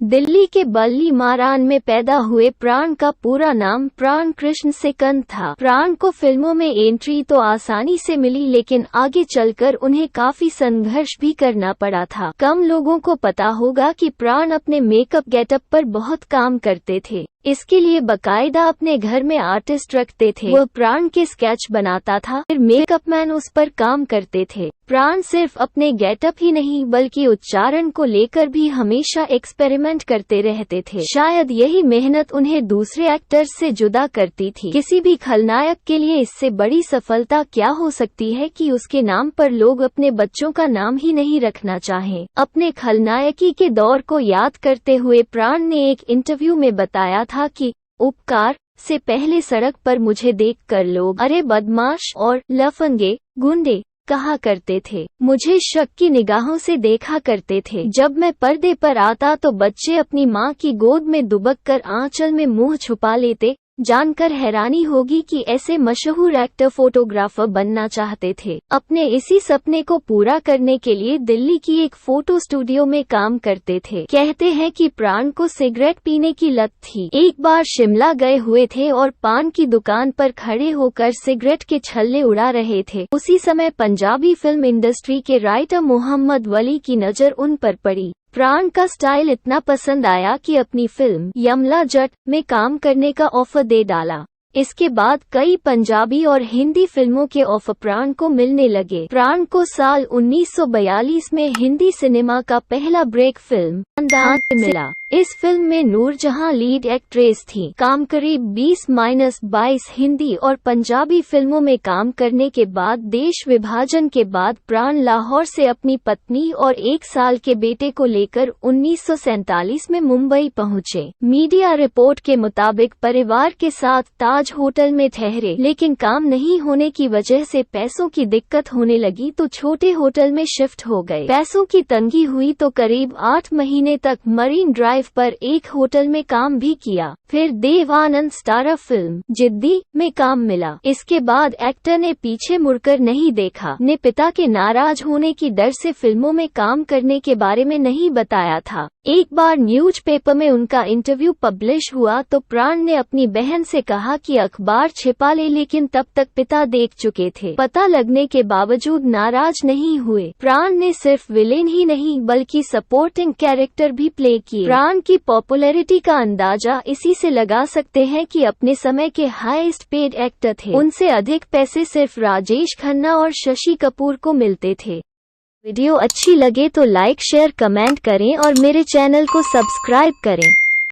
दिल्ली के बल्ली मारान में पैदा हुए प्राण का पूरा नाम प्राण कृष्ण सेकंद था। प्राण को फिल्मों में एंट्री तो आसानी से मिली, लेकिन आगे चलकर उन्हें काफी संघर्ष भी करना पड़ा था। कम लोगों को पता होगा कि प्राण अपने मेकअप गेटअप पर बहुत काम करते थे। इसके लिए बकायदा अपने घर में आर्टिस्ट रखते थे। वो प्राण के स्केच बनाता था, फिर मेकअप मैन उस पर काम करते थे। प्राण सिर्फ अपने गेटअप ही नहीं बल्कि उच्चारण को लेकर भी हमेशा एक्सपेरिमेंट करते रहते थे। शायद यही मेहनत उन्हें दूसरे एक्टर्स से जुदा करती थी। किसी भी खलनायक के लिए इससे बड़ी सफलता क्या हो सकती है कि उसके नाम पर लोग अपने बच्चों का नाम ही नहीं रखना चाहें। अपने खलनायकी के दौर को याद करते हुए प्राण ने एक इंटरव्यू में बताया था कि उपकार से पहले सड़क पर मुझे देखकर लोग अरे बदमाश और लफंगे गुंडे कहा करते थे। मुझे शक की निगाहों से देखा करते थे। जब मैं पर्दे पर आता तो बच्चे अपनी माँ की गोद में दुबककर आंचल में मुंह छुपा लेते। जानकर हैरानी होगी कि ऐसे मशहूर एक्टर फोटोग्राफर बनना चाहते थे। अपने इसी सपने को पूरा करने के लिए दिल्ली की एक फोटो स्टूडियो में काम करते थे। कहते हैं कि प्राण को सिगरेट पीने की लत थी। एक बार शिमला गए हुए थे और पान की दुकान पर खड़े होकर सिगरेट के छल्ले उड़ा रहे थे। उसी समय पंजाबी फिल्म इंडस्ट्री के राइटर मोहम्मद वली की नजर उन पर पड़ी। प्राण का स्टाइल इतना पसंद आया कि अपनी फिल्म यमला जट में काम करने का ऑफर दे डाला। इसके बाद कई पंजाबी और हिंदी फिल्मों के ऑफर प्राण को मिलने लगे। प्राण को साल 1942 में हिंदी सिनेमा का पहला ब्रेक फिल्म खानदान मिला। इस फिल्म में नूरजहां लीड एक्ट्रेस थी। काम करीब 20-22 हिंदी और पंजाबी फिल्मों में काम करने के बाद देश विभाजन के बाद प्राण लाहौर से अपनी पत्नी और 1 साल के बेटे को लेकर 1947 में मुंबई पहुंचे। मीडिया रिपोर्ट के मुताबिक परिवार के साथ ताज होटल में ठहरे, लेकिन काम नहीं होने की वजह से पैसों की दिक्कत होने लगी तो छोटे होटल में शिफ्ट हो गए। पैसों की तंगी हुई तो करीब 8 महीने तक मरीन ड्राइव पर एक होटल में काम भी किया। फिर देव आनंद स्टारर फिल्म जिद्दी में काम मिला। इसके बाद एक्टर ने पीछे मुड़कर नहीं देखा। ने पिता के नाराज होने की डर से फिल्मों में काम करने के बारे में नहीं बताया था। एक बार न्यूज़पेपर में उनका इंटरव्यू पब्लिश हुआ तो प्राण ने अपनी बहन से कहा कि अखबार छिपा ले, लेकिन तब तक पिता देख चुके थे। पता लगने के बावजूद नाराज नहीं हुए। प्राण ने सिर्फ विलेन ही नहीं बल्कि सपोर्टिंग कैरेक्टर भी प्ले किए। प्राण की पॉपुलैरिटी का अंदाजा इसी से लगा सकते हैं कि अपने समय के हाईएस्ट पेड एक्टर थे। उनसे अधिक पैसे सिर्फ राजेश खन्ना और शशि कपूर को मिलते थे। वीडियो अच्छी लगे तो लाइक शेयर कमेंट करें और मेरे चैनल को सब्सक्राइब करें।